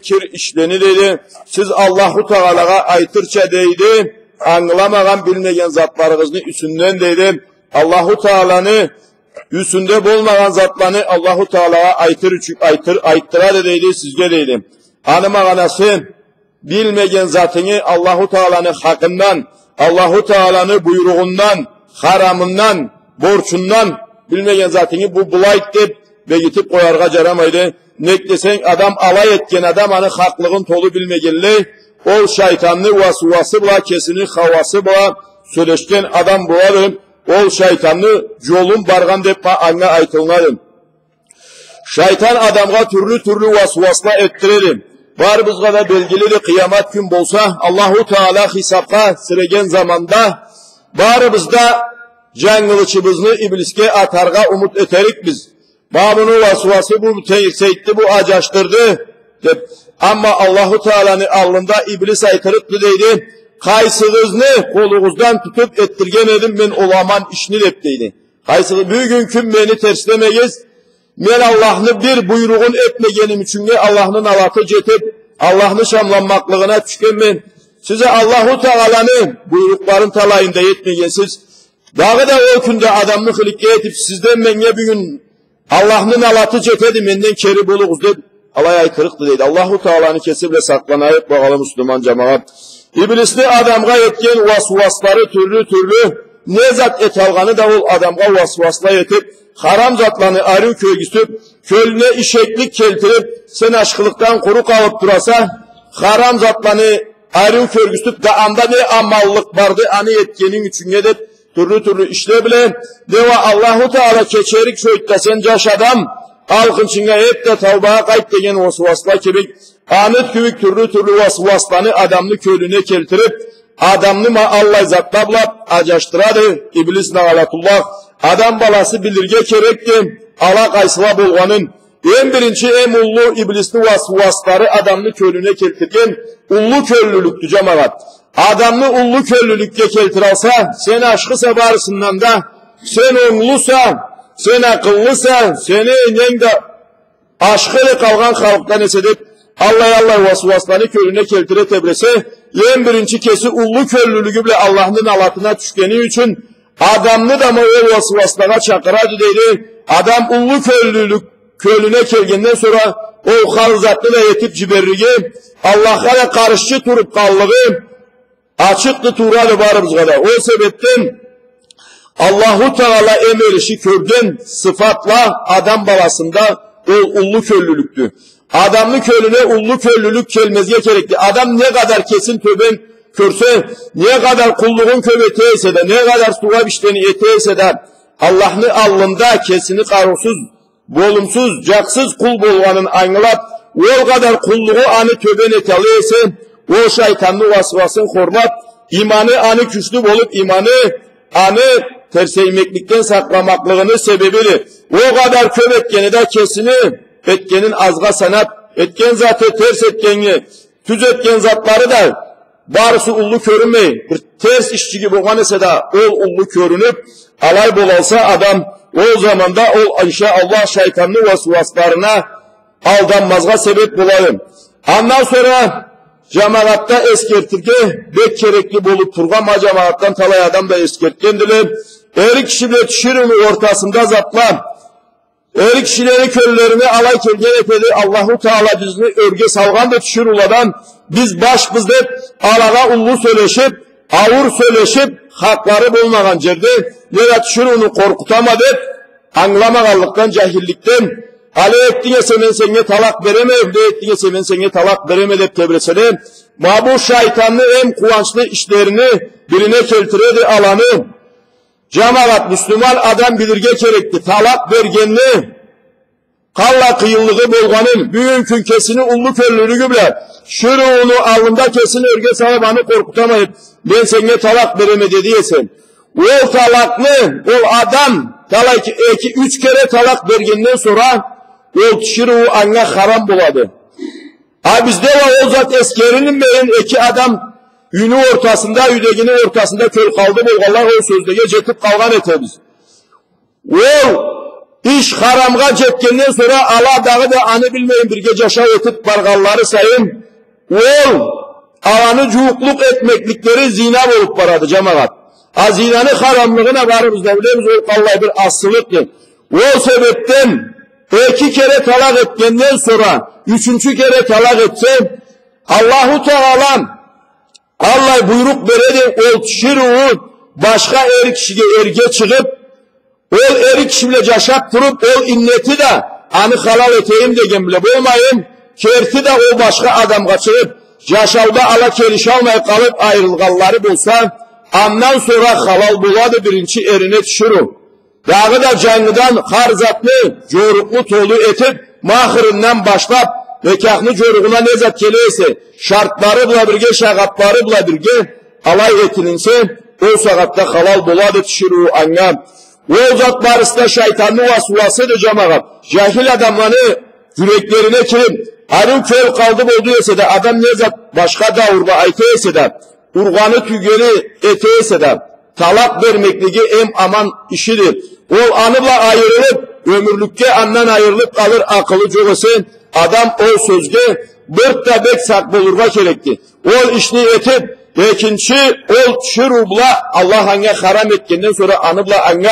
Kir işleni deydi. Siz Allahu Teala'ya aytırça deydi. Anlamagan bilmegen zatlarınızın üstünden deydi. Allahu Teala'nı üstünde bulmagan zatlarını Allahu Teala'ya ayttıra deydi sizge deydi. Anlamaganası bilmegen zatını Allahu Teala'nın hakkından, Allahu Teala'nın buyruğundan, haramından, borçundan bilmegen zatını bu bulayt deyip ve gitip koyarga jaramaydı. Neklesen adam alay etken adam anı haklığın tolu bilmegenli, ol şeytanlı vasıvası bula, kesini havası bula, söyleşken adam bularım, ol şeytanlı yolun bargan deyip anna aytıllarım. Şeytan adamga türlü vasıvasla ettirelim. Var bizga da belgili kıyamet gün bolsa, Allahu Teala hisapka siregen zamanda, barımızda cangılıçımızını ibliske atarga umut eterik biz. Babının vasvası bu teyitti, bu acaştırdı. Ama Allahu Teala'nın alnında iblis aykırıktı deydi. Kaysığızını kolunuzdan tutup ettirgemedim ben olaman işini dep deydi. Kaysığı bugünkü beni terslemeyiz. Men Allah'ını bir buyruğun etmegenim için Allah'ın alatı cetip Allah'ın şamlanmaklığına düşken ben. Size Allahu Teala'nın buyrukların talayında yetmegensiz. Dağı da o günde adamlık ilikle etip sizden benge bugün Allah'ın alatı cetedi menden keri buluguz dedi. Alay aykırıktı dedi. Allahu Teala'nı kesiple saklanayıp bakalım Müslüman cemaat. İblisli adamga etken vasvasları türlü ne zat et alganı da ol adamga vasvasla etip haram zatlarını arı köygüsüp kölüne işeklik keltirip sen aşkılıktan kuru kalıp durasa haram zatlarını arı körgüsüp da anda ne amallık vardı anı etkenin üçün edip türlü işle bile deva Allahu Teala keçerik şöyle sen caş adam halkınçınga hep de tavbaya kayıt degen vasvasla kibik anıt kübük türlü vasvaslanı adamını kölüne keltirip adamını Allah zatlablap acaştıradı iblis nağalatullah adam balası bilirge kerekti ala kaysıla bulganın en birinci en ullu iblisli vasvasları adamını kölüne keltirgen ullu köllülüktü cemaat. Adamını ullu köllülükte keltiralsa, sen aşkı sebarısından da, sen onlusa, sen akıllısa, seni de aşkıyla kalgan halktan esedip, Allah vasvaslarını kölüne keltire tebrese, en birinci kesi ullu köllülüğü bile Allah'ın alatına düşkeni için, adamını da mı o vasvaslara çakıradı dedi, adam ullu kölüne kelgenden sonra, o halzatlı da yetip ciberrigi, Allah'a karışçı turup kallığı, açıktı tuğralı barımızga da. O sebepten Allahu Teala emelişi körden sıfatla adam balasında o ullu köllülüktü. Adamlı kölüne ullu köllülük kelmezge gerekti. Adam ne kadar kesin töben körse, ne kadar kulluğun követeyse de, ne kadar suğa bişteni eteyse de Allah'ın alnında kesini karusuz, bolumsuz, caksız kul bolganın aynılap, o kadar kulluğu anı töben etalıysa o şeytanlı vasvasın hormat, imanı anı güçlü bolup imanı anı terseymeklikten saklamaklığını sebebiyle o kadar köp etkeni de kesini etkenin azga sanat, etken zatı ters etkeni, tüz etken zatları da barısı ullu körünmeyin. Bir ters işçi gibi olan ise de ol ullu körünüp alay bolalsa adam o zamanda ol inşallah şeytanlı vasvaslarına aldanmazga sebep bulayım. Ondan sonra cemaatta eskertirge bek kerekli bolup turgan ma cemaattan talay adam da eskertkendiler. Eri kişiler tişirini ortasında zatla. Eri kişileri köllerini alay kelgen epedi. Allahu Teala bizni örge salgan da tişir uladan biz baş biz deyip alaga ullu söyleşip, avur söyleşip hakları bulmagan cerde nere tişir onu korkutamadık. Anlamaganlıktan, cahillikten Ali ettiğine semen senge talak vereme, evde ettiğine semen senge talak vereme deyip tebresene. Ma bu şeytanlı en kuvançlı işlerini birine keltiredi alanı. Cemaat Müslüman adam bilirge kerekti. Talak vergenli, kalla kıyıllığı bolganın, büyünkün kesini ullu köllülüğü bile, şuruğunu alnında kesini örge sahibanı korkutamayıp, ben senge talak vereme dediyesen. O talaklı, o adam, talak 2-3 kere talak vergenden sonra, o tişiru anla haram buladı. Bizde var o zat eskerinin beyin iki adam ünü ortasında, üdeginin ortasında köl kaldı bolganlar o sözdege cetip kalgan etemiz. O iş haramga cetkenden sonra Allah dağı da anı bilmeyin birge caşa ötüp bargalları sayın. Ol alanı cuhukluk etmeklikleri zina olup baradı cemaat. Ha zinanın haramlığına varımız da bilemiz o vallahi bir asılıktır. O sebepten 2 kere talak etkenden sonra 3. kere talak etse Allahu Teala Allah buyruk veredi ol şiru başka eri kişiye erge çıkıp ol eri kişiyle caşap durup ol inneti de anı halal eteyim degen bile bulmayın. Kerti de o başka adam kaçırıp caşavda ala keliş almayıp kalıp ayrılgalları bulsa ondan sonra halal buladı birinci erine düşürüm. Dağı da canlıdan harzatlı, coruklu tolu etip mahırından başlap nekahlı coruğuna ne zat keleyse şartları bula birge, şagatları bula birge alay etilinse o sagatta halal buladı düşürü anlam. O zat barısında şeytanlı vasvası da cemaat. Cahil adamları yüreklerine kirip arın köl kaldı oldu ise de adam ne zat başka da urba ayte ise de urganı tügeli ete ise de talak vermekligi em aman işidir. O anıla ayrılıp ömürlükte andan ayrılıp kalır akıllı çoğusun. Adam o sözge dört tabek sakbolurga gerekti. O işini etip ikinci ol şirubla Allah hangi haram etkenden sonra anıbla hangi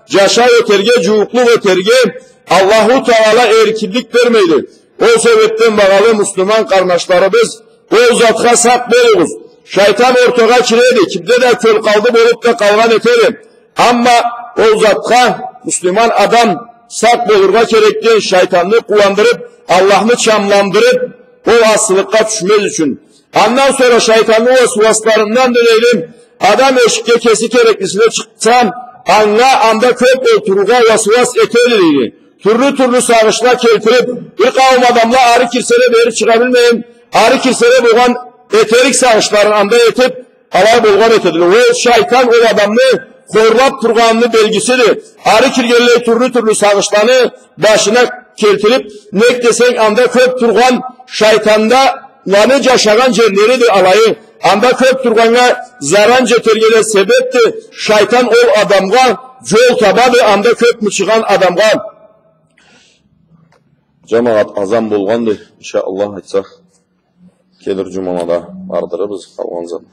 caşa öterge, cuhuklu öterge Allahu Teala erkillik vermeydi. O sebepten bağlı Müslüman kardeşlerimiz o zatka sak veriyoruz. Şeytan ortaga kireydi. Kimde de köl kaldı olup da kavgan etelim. Ama o zatka Müslüman adam sak bolurga gerektiğin şeytanlığı kullandırıp Allah'ını çamlandırıp o asılıkka düşmez için. Ondan sonra şeytanlı vasvaslarından dönelim. Adam eşikte kesik ereklisine çıksan anla anda kök oturuğa vasvas eteliydi. Türlü sağışlar keltirip bir kavim adamla ağrı kirsene beri çıkabilmeyin. Ağrı kirsene boğan eterik sağışların anda etip alay bolgan etedilir. O şeytan o adamını korlap turganını belgisidir. Ağrı kirgeliyle türlü sağışlarını başına keltirip nek desen anda kök turgan şeytanda lanı caşagan cerleridir alayı. Anda kök turgana zaranca tergele sebepti. Şeytan o adamga yol tabadı anda kök mü çıkan adamga. Cemaat azam bolğandı. İnşallah aytsak gelir cumamada ardırırız kalğan zaman.